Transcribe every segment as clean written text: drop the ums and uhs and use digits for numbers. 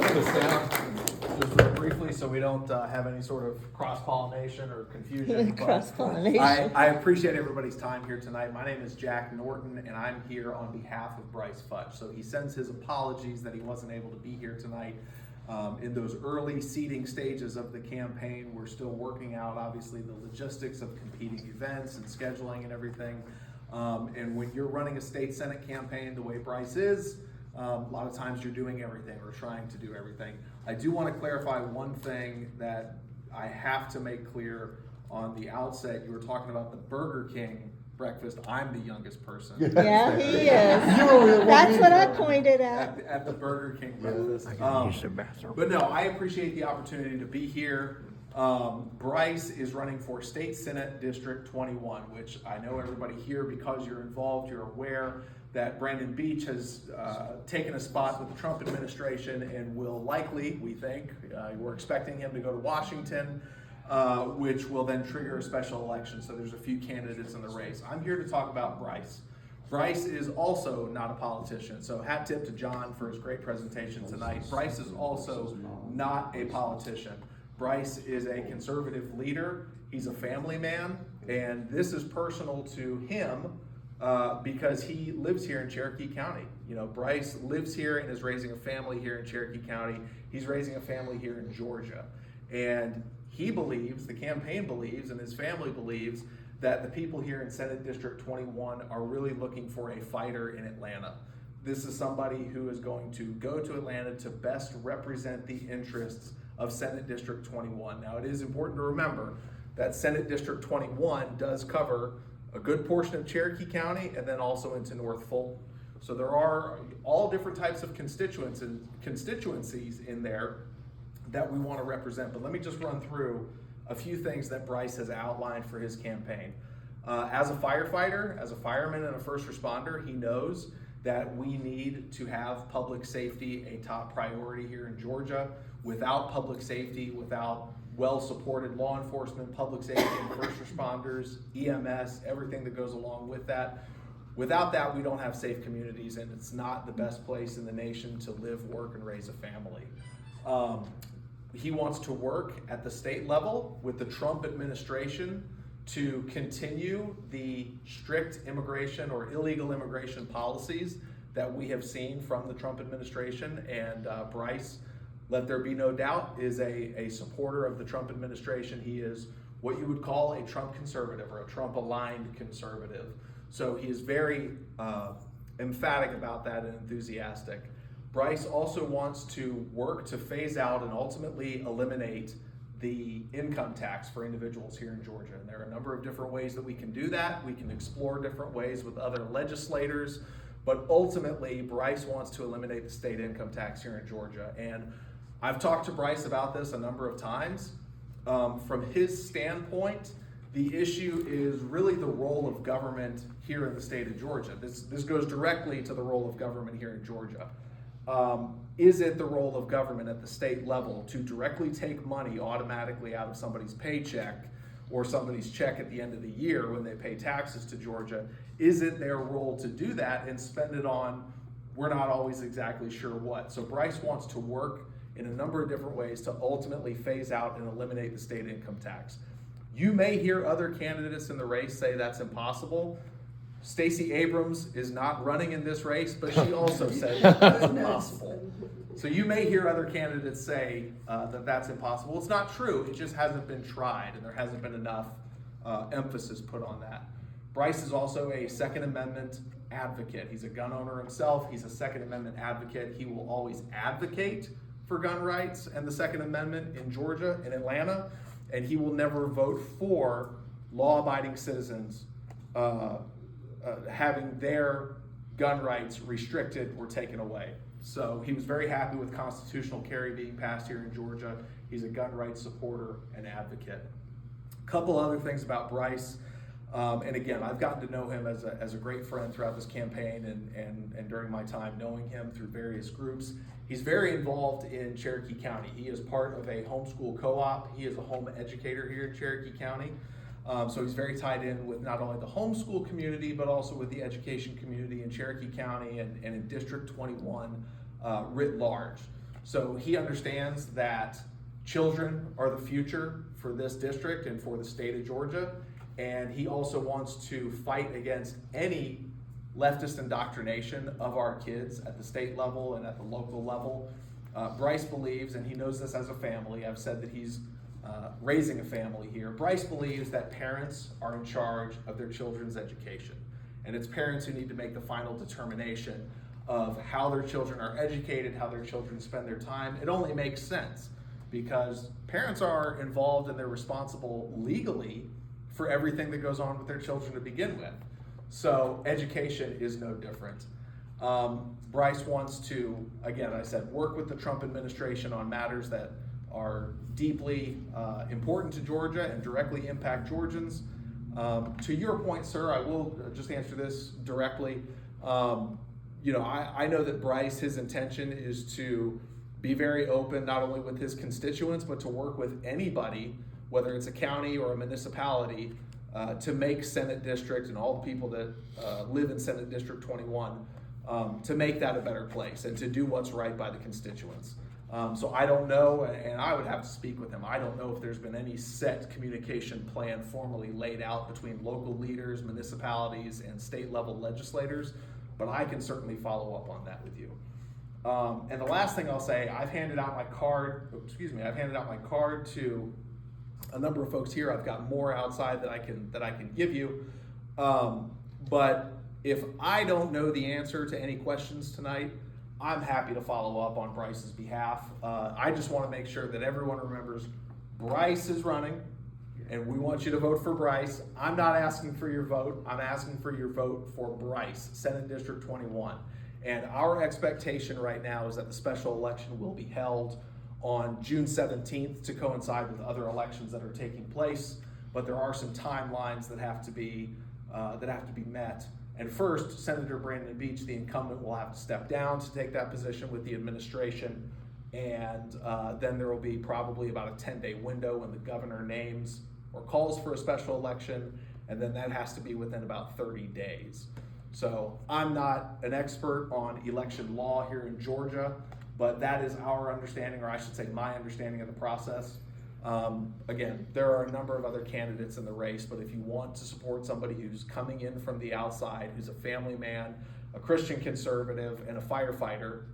set this down just real briefly so we don't have any sort of cross-pollination or confusion. Cross-pollination. I appreciate everybody's time here tonight. My name is Jack Norton, and I'm here on behalf of Brice Futch. So he sends his apologies that he wasn't able to be here tonight. In those early seeding stages of the campaign, we're still working out, obviously, the logistics of competing events and scheduling and everything. And when you're running a state senate campaign the way Brice is, a lot of times you're doing everything or trying to do everything. I do want to clarify one thing that I have to make clear on the outset. You were talking about the Burger King breakfast. I'm the youngest person. Yeah, he is. That's what I pointed out. At the Burger King breakfast. But no, I appreciate the opportunity to be here. Brice is running for State Senate District 21, which I know everybody here, because you're involved, you're aware that Brandon Beach has taken a spot with the Trump administration and will likely, we think, we're expecting him to go to Washington, which will then trigger a special election. So there's a few candidates in the race. I'm here to talk about Brice. Brice is also not a politician. So hat tip to John for his great presentation tonight. Brice is also not a politician. Brice is a conservative leader. He's a family man, and this is personal to him because he lives here in Cherokee County. You know, Brice lives here and is raising a family here in Cherokee County. He's raising a family here in Georgia. And he believes, the campaign believes, and his family believes that the people here in Senate District 21 are really looking for a fighter in Atlanta. This is somebody who is going to go to Atlanta to best represent the interests of Senate District 21. Now, it is important to remember that Senate District 21 does cover a good portion of Cherokee County and then also into North Fulton. So there are all different types of constituencies in there that we want to represent. But let me just run through a few things that Brice has outlined for his campaign. As a firefighter, as a fireman and a first responder, he knows that we need to have public safety a top priority here in Georgia. Without public safety, without well-supported law enforcement, public safety and first responders, EMS, everything that goes along with that, without that, we don't have safe communities, and it's not the best place in the nation to live, work, and raise a family. He wants to work at the state level with the Trump administration to continue the strict immigration or illegal immigration policies that we have seen from the Trump administration. And Brice, let there be no doubt, is a supporter of the Trump administration. He is what you would call a Trump conservative or a Trump-aligned conservative. So he is very emphatic about that and enthusiastic. Brice also wants to work to phase out and ultimately eliminate the income tax for individuals here in Georgia. And there are a number of different ways that we can do that. We can explore different ways with other legislators, but ultimately Brice wants to eliminate the state income tax here in Georgia. And I've talked to Brice about this a number of times. From his standpoint, the issue is really the role of government here in the state of Georgia. This goes directly to the role of government here in Georgia. Is it the role of government at the state level to directly take money automatically out of somebody's paycheck or somebody's check at the end of the year when they pay taxes to Georgia? Is it their role to do that and spend it on, we're not always exactly sure what? So Brice wants to work in a number of different ways to ultimately phase out and eliminate the state income tax. You may hear other candidates in the race say that's impossible. Stacey Abrams is not running in this race, but she also said that's impossible. So you may hear other candidates say that that's impossible. It's not true. It just hasn't been tried, and there hasn't been enough emphasis put on that. Brice is also a Second Amendment advocate. He's a gun owner himself. He's a Second Amendment advocate. He will always advocate for gun rights and the Second Amendment in Georgia, in Atlanta, and he will never vote for law-abiding citizens having their gun rights restricted or taken away. So he was very happy with constitutional carry being passed here in Georgia. He's a gun rights supporter and advocate. A couple other things about Brice. And again, I've gotten to know him as a great friend throughout this campaign and during my time knowing him through various groups. He's very involved in Cherokee County. He is part of a homeschool co-op. He is a home educator here in Cherokee County. So he's very tied in with not only the homeschool community, but also with the education community in Cherokee County and in District 21 writ large. So he understands that children are the future for this district and for the state of Georgia. And he also wants to fight against any leftist indoctrination of our kids at the state level and at the local level. Brice believes, and he knows this as a family, I've said that he's raising a family here. Brice believes that parents are in charge of their children's education. And it's parents who need to make the final determination of how their children are educated, how their children spend their time. It only makes sense because parents are involved and they're responsible legally for everything that goes on with their children to begin with. So education is no different. Brice wants to, again, I said, work with the Trump administration on matters that are deeply important to Georgia and directly impact Georgians. To your point, sir, I will just answer this directly. I know that Brice, his intention is to be very open, not only with his constituents, but to work with anybody, whether it's a county or a municipality, to make Senate District and all the people that live in Senate District 21, to make that a better place and to do what's right by the constituents. So I don't know, and I would have to speak with him. I don't know if there's been any set communication plan formally laid out between local leaders, municipalities, and state level legislators, but I can certainly follow up on that with you. And the last thing I'll say, I've handed out my card to a number of folks here. I've got more outside that I can give you. But if I don't know the answer to any questions tonight, I'm happy to follow up on Brice's behalf. I just want to make sure that everyone remembers Brice is running, and we want you to vote for Brice. I'm not asking for your vote. I'm asking for your vote for Brice, Senate District 21. And our expectation right now is that the special election will be held on June 17th to coincide with other elections that are taking place. But there are some timelines that have to be met. And first, Senator Brandon Beach, the incumbent, will have to step down to take that position with the administration. And then there will be probably about a 10-day window when the governor names or calls for a special election. And then that has to be within about 30 days. So I'm not an expert on election law here in Georgia, but that is our understanding, or I should say my understanding of the process. Again, there are a number of other candidates in the race, but if you want to support somebody who's coming in from the outside, who's a family man, a Christian conservative, and a firefighter,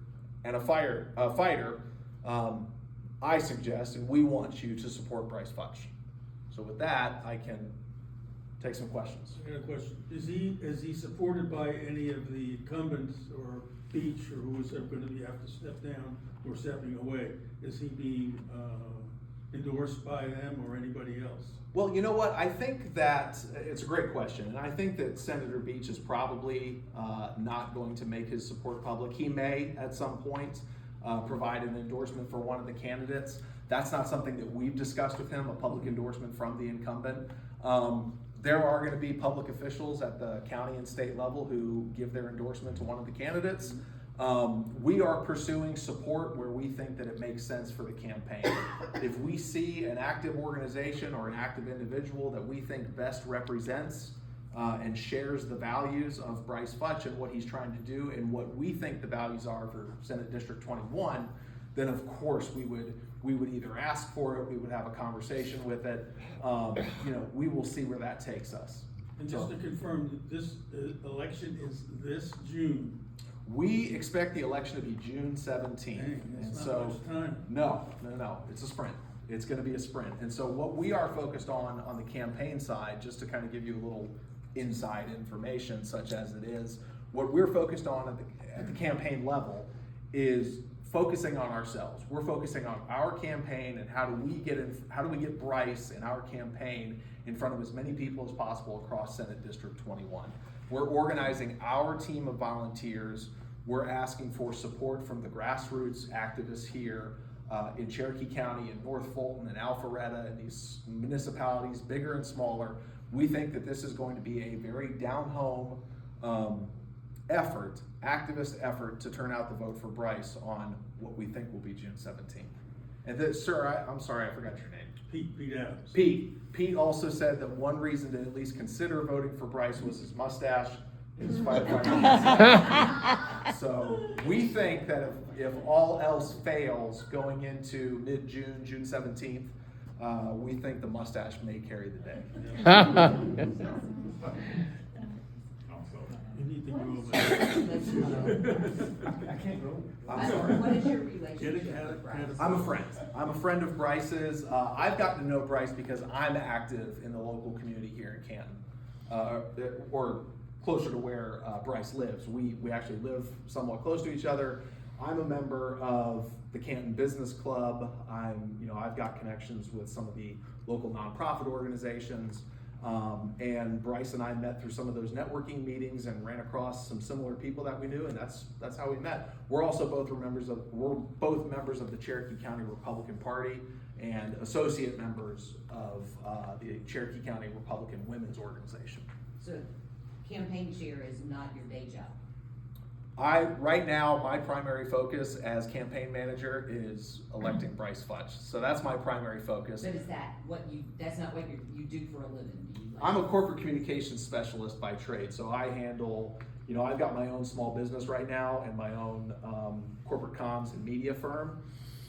and a fighter, I suggest, and we want you to support Brice Futch. So with that, I can take some questions. I got a question. Is he supported by any of the incumbents or Beach or who is going to have to step down or stepping away? Is he being endorsed by them or anybody else? Well, you know what? I think that it's a great question, and I think that Senator Beach is probably not going to make his support public. He may, at some point, provide an endorsement for one of the candidates. That's not something that we've discussed with him, a public endorsement from the incumbent. There are going to be public officials at the county and state level who give their endorsement to one of the candidates. We are pursuing support where we think that it makes sense for the campaign. If we see an active organization or an active individual that we think best represents and shares the values of Brice Futch and what he's trying to do and what we think the values are for Senate District 21, then of course we would either ask for it, we would have a conversation with it. We will see where that takes us. And just to confirm, this election is this June. We expect the election to be June 17th. Dang, and that's so not much time. No, it's a sprint. It's going to be a sprint. And so what we are focused on the campaign side, just to kind of give you a little inside information such as it is, what we're focused on at the campaign level is focusing on ourselves. We're focusing on our campaign and how do we get Brice and our campaign in front of as many people as possible across Senate District 21. We're organizing our team of volunteers. We're asking for support from the grassroots activists here in Cherokee County, in North Fulton, and Alpharetta, and these municipalities, bigger and smaller. We think that this is going to be a very down-home activist effort to turn out the vote for Brice on what we think will be June 17th. And sir, I'm sorry, I forgot your name. Pete Adams. Pete also said that one reason to at least consider voting for Brice was his mustache. Is firefighter. So we think that if all else fails going into mid-June, June 17th, we think the mustache may carry the day. You need to What grow is that. I can't go. I'm your- sorry. What is your Get relationship it, with Brice? I'm a friend. I'm a friend of Brice's. I've gotten to know Brice because I'm active in the local community here in Canton, or closer to where Brice lives. We actually live somewhat close to each other. I'm a member of the Canton Business Club. I've got connections with some of the local nonprofit organizations. And Brice and I met through some of those networking meetings and ran across some similar people that we knew, and that's how we met. We're also both members of the Cherokee County Republican Party and associate members of the Cherokee County Republican Women's Organization. So campaign chair is not your day job? Right now, my primary focus as campaign manager is electing Brice Futch. So that's my primary focus. But is that that's not what you do for a living? Do you like? I'm a corporate communications specialist by trade, so I handle, I've got my own small business right now and my own corporate comms and media firm.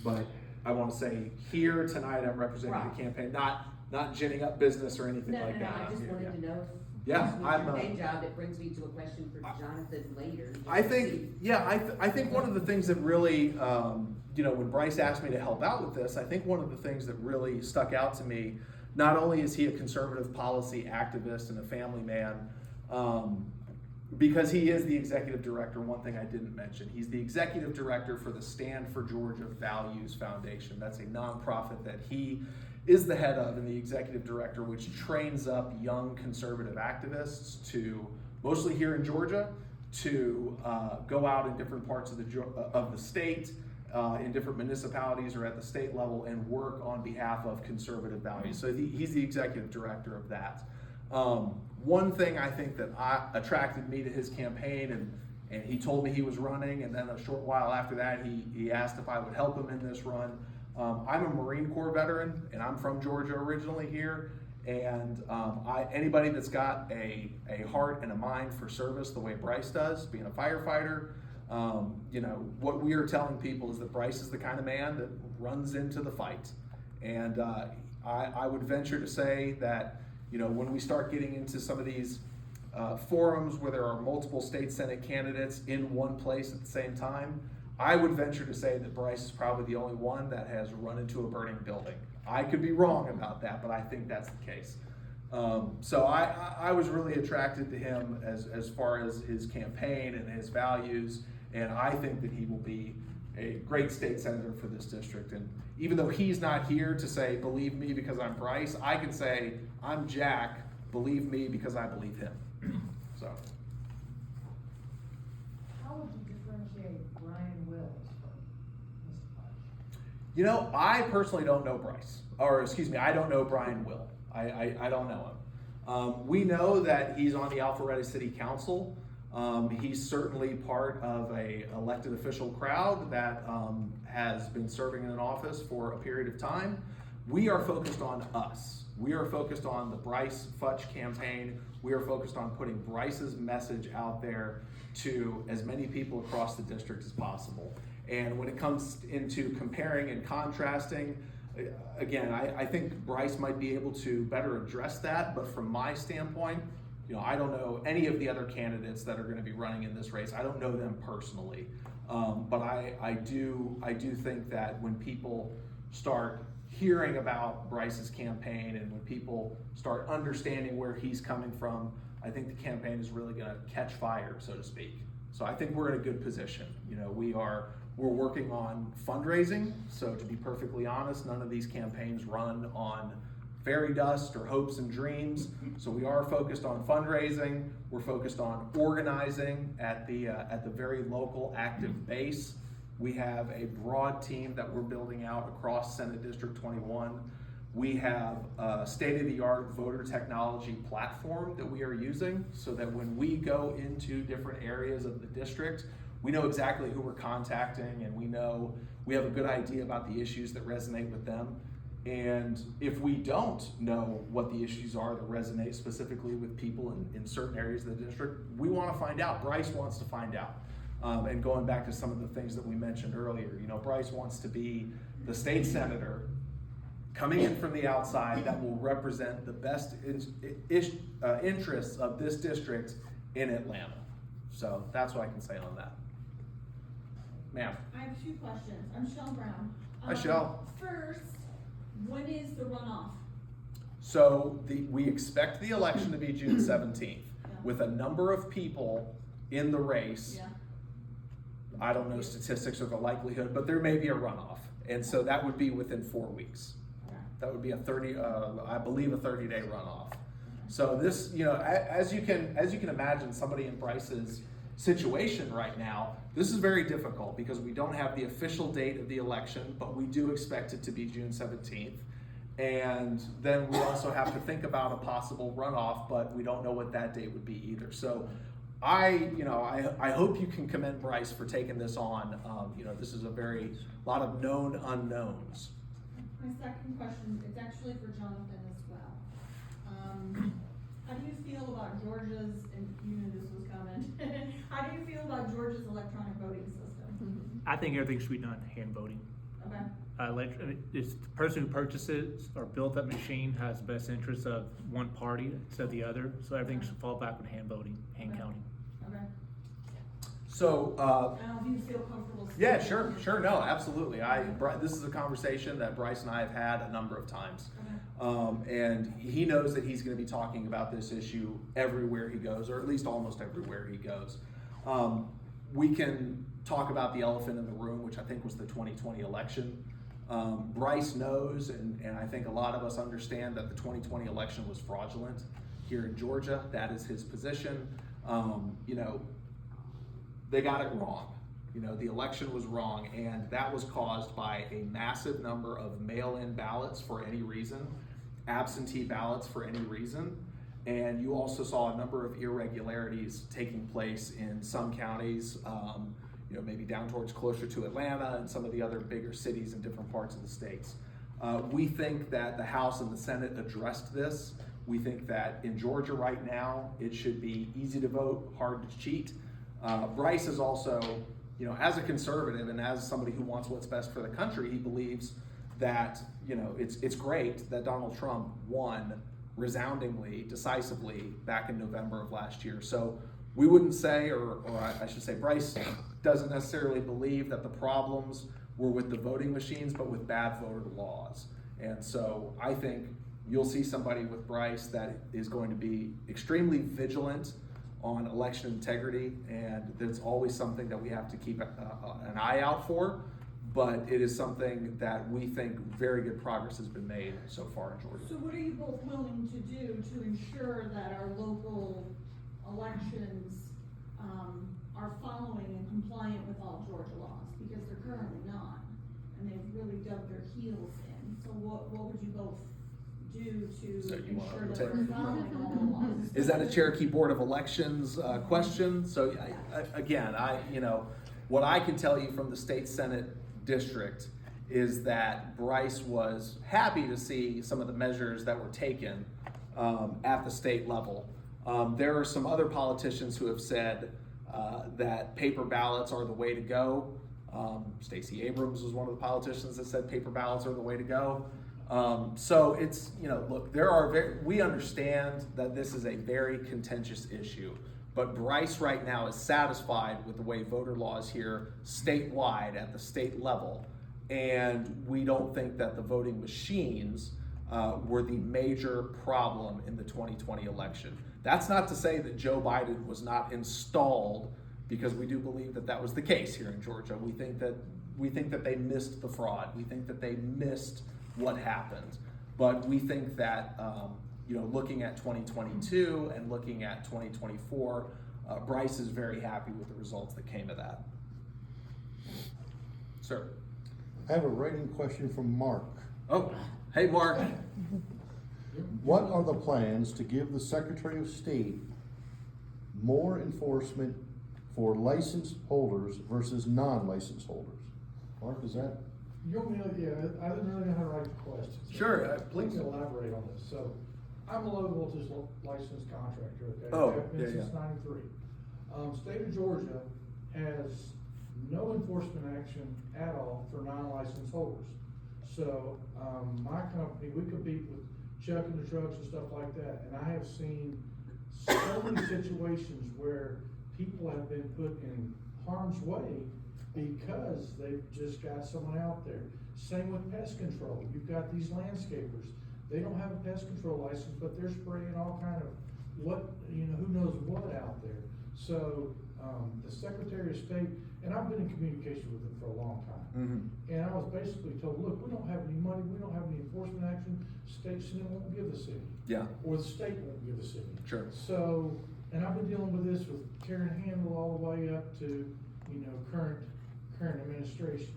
But I want to say here tonight, I'm representing Right. the campaign, not ginning up business or anything like that. I just Yeah, wanted to know if Yeah, this was I'm, your day job. That brings me to a question for Jonathan later. I think one of the things that really, when Brice asked me to help out with this, I think one of the things that really stuck out to me, not only is he a conservative policy activist and a family man, because he is the executive director, one thing I didn't mention, he's the executive director for the Stand for Georgia Values Foundation. That's a nonprofit that he is the head of and the executive director, which trains up young conservative activists to, mostly here in Georgia, to go out in different parts of the state, in different municipalities or at the state level, and work on behalf of conservative values. So he's the executive director of that. One thing I think that attracted me to his campaign, and he told me he was running, and then a short while after that, he asked if I would help him in this run. I'm a Marine Corps veteran, and I'm from Georgia originally here. And anybody that's got a heart and a mind for service the way Brice does, being a firefighter, what we are telling people is that Brice is the kind of man that runs into the fight. And I would venture to say that, when we start getting into some of these forums where there are multiple state Senate candidates in one place at the same time, I would venture to say that Brice is probably the only one that has run into a burning building. I could be wrong about that, but I think that's the case. So I was really attracted to him as far as his campaign and his values, and I think that he will be a great state senator for this district. And even though he's not here to say, believe me because I'm Brice, I can say, I'm Jack, believe me because I believe him. So. How would you differentiate Brian Wills from Mr. Futch? I personally don't know Brice, I don't know Brian Will. I don't know him. We know that he's on the Alpharetta City Council. He's certainly part of a elected official crowd that has been serving in an office for a period of time. We are focused on us. We are focused on the Brice Futch campaign. We are focused on putting Brice's message out there to as many people across the district as possible. And when it comes into comparing and contrasting, again, I think Brice might be able to better address that, but from my standpoint, I don't know any of the other candidates that are going to be running in this race. I don't know them personally, but I do think that when people start hearing about Brice's campaign and when people start understanding where he's coming from, I think the campaign is really going to catch fire, so to speak. So I think we're in a good position. We're working on fundraising. So to be perfectly honest, none of these campaigns run on fairy dust or hopes and dreams. So we are focused on fundraising. We're focused on organizing at the very local active base. We have a broad team that we're building out across Senate District 21. We have a state-of-the-art voter technology platform that we are using so that when we go into different areas of the district, we know exactly who we're contacting, and we have a good idea about the issues that resonate with them. And if we don't know what the issues are that resonate specifically with people in certain areas of the district, we want to find out. Brice wants to find out. And going back to some of the things that we mentioned earlier, Brice wants to be the state senator coming in from the outside that will represent the best interests of this district in Atlanta. So that's what I can say on that. Ma'am. I have two questions. I'm Shell Brown. Hi, Shell. First, when is the runoff? So we expect the election to be June 17th with a number of people in the race. Yeah. I don't know statistics or the likelihood, but there may be a runoff. And so that would be within 4 weeks. Okay. That would be I believe a 30-day runoff. So this, as you can imagine, somebody in Brice's situation right now, this is very difficult because we don't have the official date of the election, but we do expect it to be June 17th. And then we also have to think about a possible runoff, but we don't know what that date would be either. So I hope you can commend Brice for taking this on. This is a lot of known unknowns. My second question, it's actually for Jonathan as well. How do you feel about Georgia's, and you knew this was coming, how do you feel about Georgia's electronic voting system? I think everything should be done hand voting. Okay. It's the person who purchases or built that machine has the best interest of one party instead of the other. So everything should fall back on hand voting, hand Okay. counting. Okay. So, I don't know if you feel comfortable. yeah, speaking. sure, no, absolutely. This is a conversation that Brice and I have had a number of times. And he knows that he's going to be talking about this issue everywhere he goes, or at least almost everywhere he goes. We can talk about the elephant in the room, which I think was the 2020 election. Brice knows, and I think a lot of us understand, that the 2020 election was fraudulent here in Georgia. That is his position. They got it wrong. The election was wrong, and that was caused by a massive number of mail-in ballots for any reason, absentee ballots for any reason, and you also saw a number of irregularities taking place in some counties, maybe down towards closer to Atlanta and some of the other bigger cities in different parts of the states. We think that the House and the Senate addressed this. We think that in Georgia right now, it should be easy to vote, hard to cheat. Brice is also, as a conservative and as somebody who wants what's best for the country, he believes that, it's great that Donald Trump won resoundingly, decisively back in November of last year. So we wouldn't say, or I should say, Brice doesn't necessarily believe that the problems were with the voting machines, but with bad voter laws. And so I think you'll see somebody with Brice that is going to be extremely vigilant on election integrity, and that's always something that we have to keep an eye out for, but it is something that we think very good progress has been made so far in Georgia. So what are you both willing to do to ensure that our local elections are following and compliant with all Georgia laws? Because they're currently not, and they've really dug their heels in. So what would you both do to So you ensure want that to we're following all the laws? Is that a Cherokee Board of Elections question? So again, what I can tell you from the state Senate district is that Brice was happy to see some of the measures that were taken at the state level. There are some other politicians who have said that paper ballots are the way to go. Stacey Abrams was one of the politicians that said paper ballots are the way to go. So it's, look, we understand that this is a very contentious issue, but Brice right now is satisfied with the way voter laws here statewide at the state level. And we don't think that the voting machines were the major problem in the 2020 election. That's not to say that Joe Biden was not installed, because we do believe that that was the case here in Georgia. We think that they missed the fraud. We think that they missed what happened. But we think that, looking at 2022 and looking at 2024, Brice is very happy with the results that came of that. Sir. I have a writing question from Mark. Oh, hey, Mark. What are the plans to give the Secretary of State more enforcement for licensed holders versus non-licensed holders? Mark, is that? You'll mail, yeah, I didn't really know how to write the question. so Sure, Please please. elaborate on this. So, I'm a low voltage licensed contractor, okay? Oh, I've been yeah, since yeah. '93. State of Georgia has no enforcement action at all for non-licensed holders. So, my company, we compete with Chuck and the trucks and stuff like that, and I have seen so many situations where people have been put in harm's way because they've just got someone out there. Same with pest control. You've got these landscapers. They don't have a pest control license, but they're spraying all kind of who knows what out there. So, the Secretary of State, and I've been in communication with them for a long time. Mm-hmm. And I was basically told, look, we don't have any money, we don't have any enforcement action, state Senate won't give the city. Yeah. Or the state won't give the city. Sure. So, and I've been dealing with this with Karen Handel all the way up to, current administration.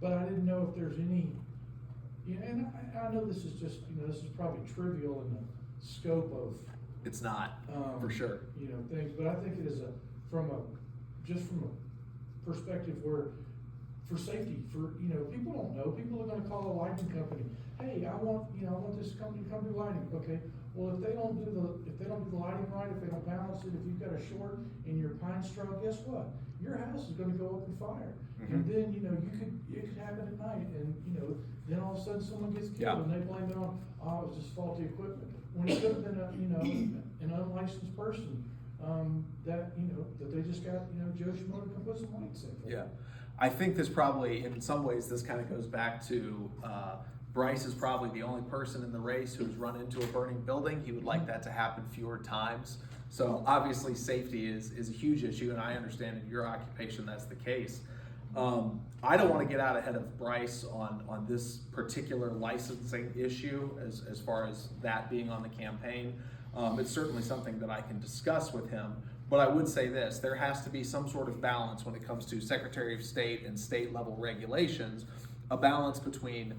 But I didn't know if there's any, and I know this is just, this is probably trivial in the scope of, It's not, for sure. Things, but I think it is from a perspective where, for safety, people don't know, people are gonna call a lighting company, hey, I want this company to come do lighting, okay? Well, if they don't do the lighting right, if they don't balance it, if you've got a short in your pine straw, guess what? Your house is gonna go up in fire. And then, it could happen at night, and, then all of a sudden someone gets killed, Yeah. and they blame it on, it was just faulty equipment. When it could have been an unlicensed person, that they just got, Joe Schmo to come put some lights in for them. Yeah, I think this probably, in some ways, this kind of goes back to, Brice is probably the only person in the race who's run into a burning building. He would like that to happen fewer times. So obviously, safety is a huge issue, and I understand in your occupation that's the case. I don't want to get out ahead of Brice on this particular licensing issue as far as that being on the campaign. It's certainly something that I can discuss with him, but I would say this, there has to be some sort of balance when it comes to Secretary of State and state level regulations, a balance between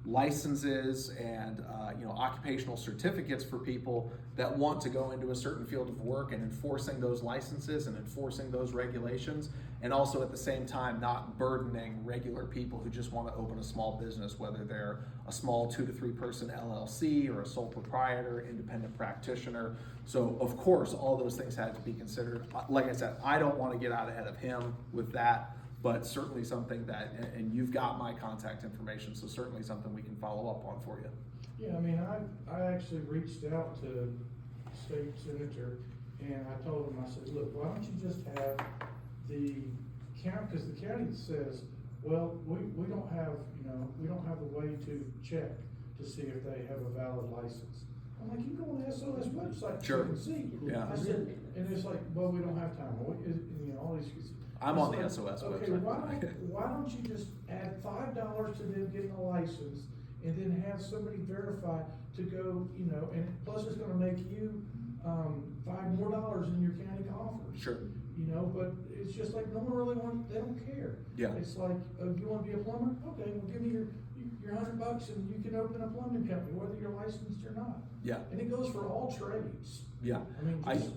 licenses and occupational certificates for people that want to go into a certain field of work, and enforcing those licenses and enforcing those regulations, and also at the same time not burdening regular people who just want to open a small business, whether they're a small 2 to 3 person LLC or a sole proprietor, independent practitioner. So of course all those things had to be considered. Like I said, I don't want to get out ahead of him with that, but certainly something that, and you've got my contact information, so certainly something we can follow up on for you. Yeah, I actually reached out to state senator, and I told him, I said, look, why don't you just have the county, because the county says, well, we don't have, we don't have a way to check to see if they have a valid license. I'm like, you go on the SOS website, Sure. you can see. Yeah. I said, and it's like, well, we don't have time, all these. I'm on the It's SOS okay, website. why don't you just add $5 to them getting a license, and then have somebody verify to go, and plus it's gonna make you, $5 more in your county coffers. Sure. But it's just like, no one really they don't care. Yeah. It's like, you wanna be a plumber? Okay, well, give me your $100 and you can open a plumbing company, whether you're licensed or not. Yeah. And it goes for all trades. Yeah. Just,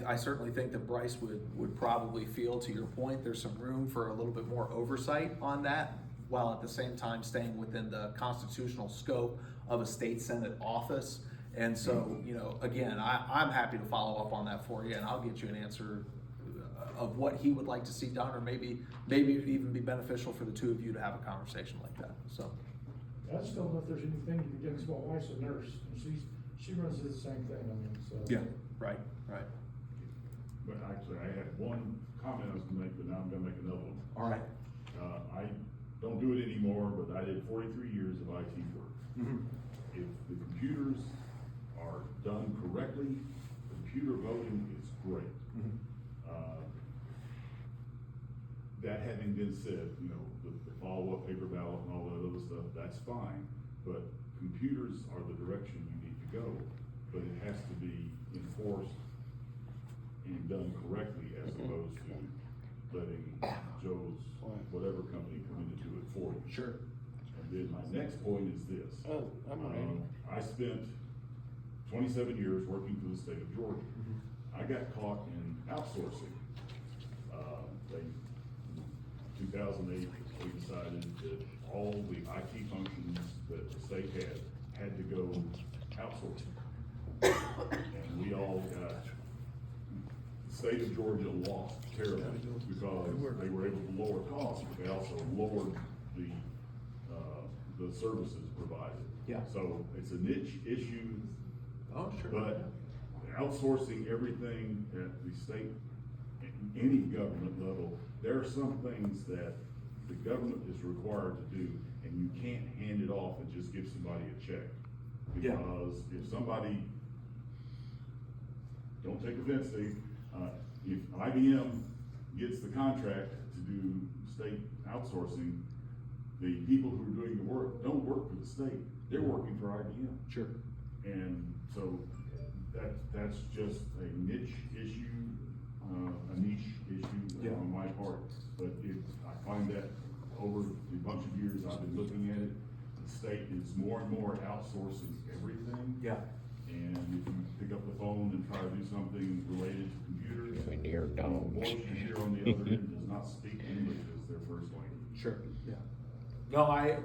I certainly think that Brice would probably feel, to your point, there's some room for a little bit more oversight on that, while at the same time staying within the constitutional scope of a state senate office. And so, again, I'm happy to follow up on that for you, and I'll get you an answer of what he would like to see done, or maybe it would even be beneficial for the two of you to have a conversation like that, so. I just don't know if there's anything you can do, because my wife's a nurse, and she runs into the same thing, so. Yeah, right. But actually, I had one comment I was gonna make, but now I'm gonna make another one. All right. I don't do it anymore, but I did 43 years of IT work. Mm-hmm. If the computers are done correctly, computer voting is great. Mm-hmm. That having been said, the follow-up paper ballot and all that other stuff, that's fine. But computers are the direction you need to go, but it has to be enforced and done correctly, as opposed to letting Joe's whatever company come in to do it for you. Sure. And then my next point is this. I spent 27 years working for the state of Georgia. I got caught in outsourcing. In 2008, we decided that all the IT functions that the state had to go outsourcing. And we all got, the state of Georgia lost terribly because they were able to lower costs, but they also lowered the services provided. Yeah. So it's a niche issue, Oh, sure. but outsourcing everything at the state, any government level, there are some things that the government is required to do, and you can't hand it off and just give somebody a check. Yeah. Because if somebody, don't take offense, Steve, if IBM gets the contract to do state outsourcing, the people who are doing the work don't work for the state, they're working for IBM. Sure. And so that's just a niche issue, Yeah. on my part. But I find that over the bunch of years I've been looking at it, the state is more and more outsourcing everything. Yeah. And if you pick up the phone and try to do something related to computers, Near the voice you hear on the other end does not speak English as their first language. Sure, yeah. No, I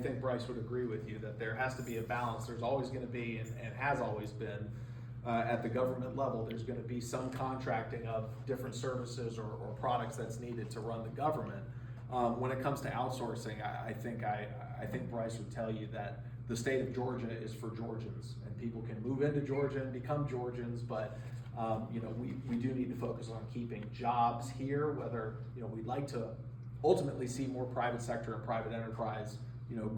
think Brice would agree with you that there has to be a balance. There's always gonna be, and has always been, at the government level, there's gonna be some contracting of different services or products that's needed to run the government. When it comes to outsourcing, I think Brice would tell you that the state of Georgia is for Georgians, and people can move into Georgia and become Georgians, but we do need to focus on keeping jobs here, whether, we'd like to ultimately see more private sector and private enterprise,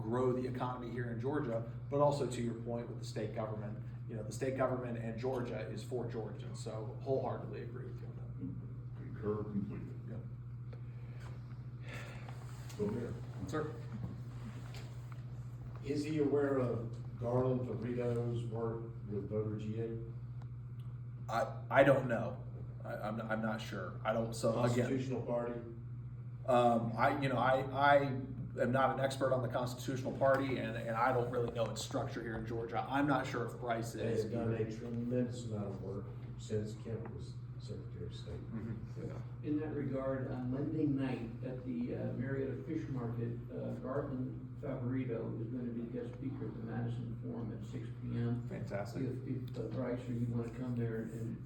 grow the economy here in Georgia, but also to your point with the state government, the state government and Georgia is for Georgians, so wholeheartedly agree with you on that. Concur completely. Yep. So there. Sir? Is he aware of Garland Fabrito's work with Voter GA? I don't know. I'm not sure. I don't, so again. Constitutional Party? I am not an expert on the Constitutional Party, and I don't really know its structure here in Georgia. I'm not sure if Brice They is. have done a tremendous amount of work since Kemp was Secretary of State. In that regard, on Monday night at the Marietta Fish Market, Garland Favorito is going to be the guest speaker at the Madison Forum at 6 p.m. Fantastic. If Brice or you want to come there and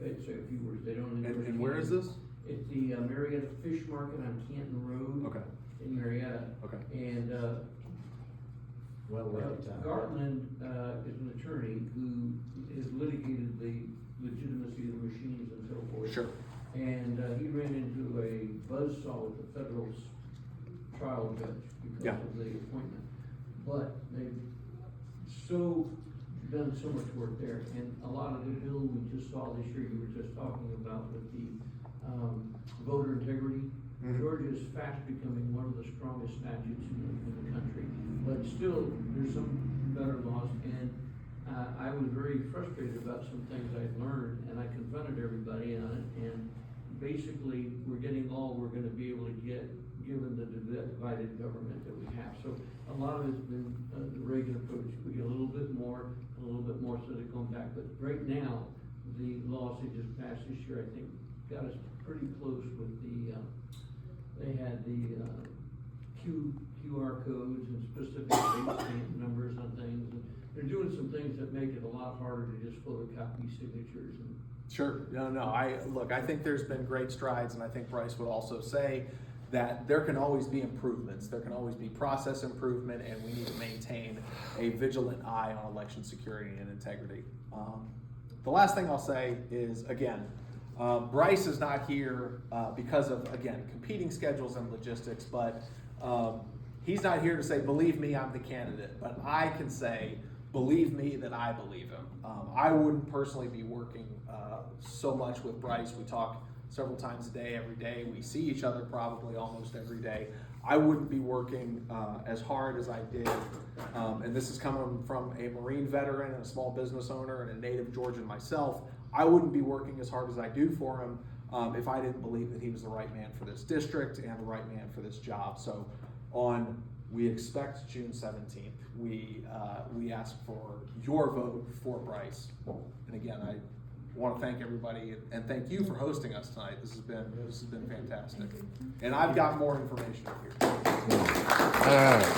say a few words, they don't. And where is this? At the Marietta Fish Market on Canton Road. Okay. In Marietta. Okay. And Well, time. Garland is an attorney who has litigated the legitimacy of the machines and so forth. Sure. And he ran into a buzzsaw with the federal trial judge because of the appointment. But they've done so much work there, and a lot of the bill we just saw this year, you were just talking about with the voter integrity. Mm-hmm. Georgia is fast becoming one of the strongest statutes in the country, but still, there's some better laws, and I was very frustrated about some things I'd learned, and I confronted everybody on it, and basically, we're getting all we're gonna be able to get, given the divided government that we have. So a lot of it's been the Reagan approach, we get a little bit more, so they're going back, but right now, the laws they just passed this year, I think, got us pretty close with the, they had the QR codes and specific date stamp numbers on things, and they're doing some things that make it a lot harder to just photocopy signatures and. Sure. No. I think there's been great strides, and I think Brice would also say that there can always be improvements. There can always be process improvement, and we need to maintain a vigilant eye on election security and integrity. The last thing I'll say is, again, Brice is not here because of, again, competing schedules and logistics, but he's not here to say, believe me, I'm the candidate. But I can say, believe me that I believe him. I wouldn't personally be working so much with Brice. We talk several times a day, every day. We see each other probably almost every day. I wouldn't be working as hard as I did, and this is coming from a Marine veteran and a small business owner and a native Georgian myself. I wouldn't be working as hard as I do for him if I didn't believe that he was the right man for this district and the right man for this job. So we expect June 17th. We ask for your vote for Brice. And again, want to thank everybody and thank you for hosting us tonight. This has been fantastic. And I've got more information here.